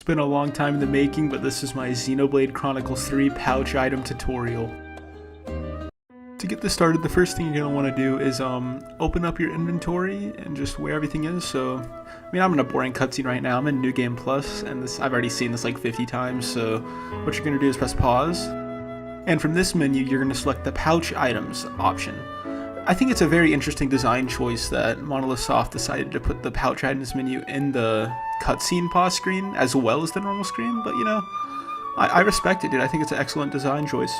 Been a long time in the making, but this is my Xenoblade Chronicles 3 pouch item tutorial. To get this started, the first thing you're going to want to do is open up your inventory and just where everything is. So, I mean, I'm in a boring cutscene right now. I'm in New Game Plus, and I've already seen this like 50 times, so what you're going to do is press pause. And from this menu, you're going to select the pouch items option. I think it's a very interesting design choice that Monolith Soft decided to put the pouch items menu in the cutscene pause screen as well as the normal screen, but you know, I respect it, dude. I think it's an excellent design choice.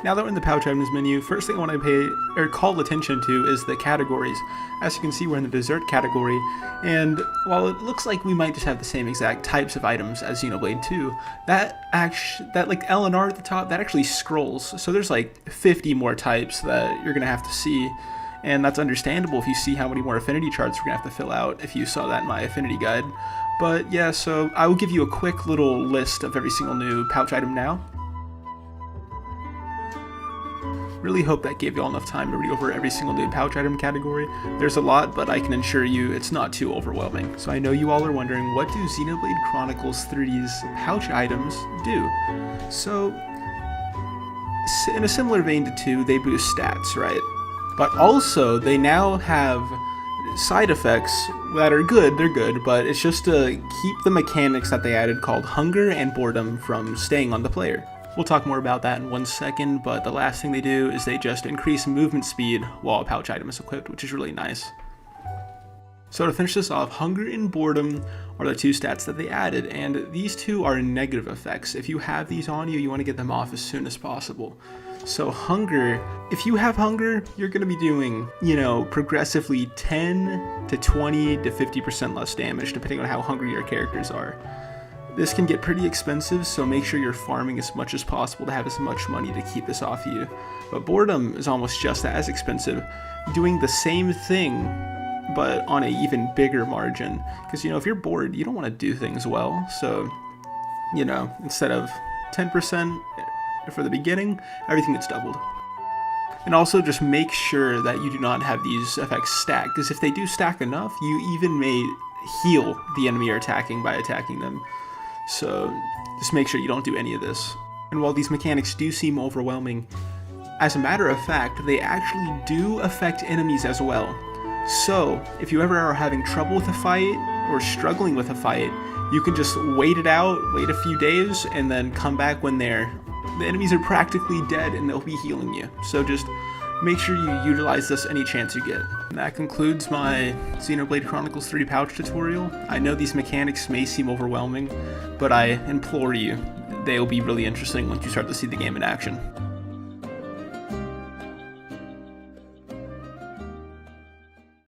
Now that we're in the pouch items menu, first thing I want to call attention to is the categories. As you can see, we're in the dessert category, and while it looks like we might just have the same exact types of items as Xenoblade 2, that like L and R at the top, that actually scrolls. So there's like 50 more types that you're gonna have to see, and that's understandable if you see how many more affinity charts we're gonna have to fill out if you saw that in my affinity guide. But yeah, so I will give you a quick little list of every single new pouch item now. Really hope that gave you all enough time to read over every single new pouch item category. There's a lot, but I can assure you it's not too overwhelming. So I know you all are wondering, what do Xenoblade Chronicles 3's pouch items do? So, in a similar vein to 2, they boost stats, right? But also, they now have side effects that are good, they're good, but it's just to keep the mechanics that they added called hunger and boredom from staying on the player. We'll talk more about that in 1 second, but the last thing they do is they just increase movement speed while a pouch item is equipped, which is really nice. So to finish this off, hunger and boredom are the two stats that they added, and these two are negative effects. If you have these on you, you want to get them off as soon as possible. So hunger, if you have hunger, you're going to be doing, you know, progressively 10 to 20 to 50% less damage, depending on how hungry your characters are. This can get pretty expensive, so make sure you're farming as much as possible to have as much money to keep this off you. But boredom is almost just as expensive, doing the same thing, but on an even bigger margin. Because, you know, if you're bored, you don't want to do things well, so, you know, instead of 10% for the beginning, everything gets doubled. And also just make sure that you do not have these effects stacked, because if they do stack enough, you even may heal the enemy you're attacking by attacking them. So just make sure you don't do any of this. And while these mechanics do seem overwhelming, as a matter of fact, they actually do affect enemies as well. So if you ever are having trouble with a fight or struggling with a fight, you can just wait it out, wait a few days, and then come back when the enemies are practically dead and they'll be healing you. So just make sure you utilize this any chance you get. And that concludes my Xenoblade Chronicles 3 pouch tutorial. I know these mechanics may seem overwhelming, but I implore you, they'll be really interesting once you start to see the game in action.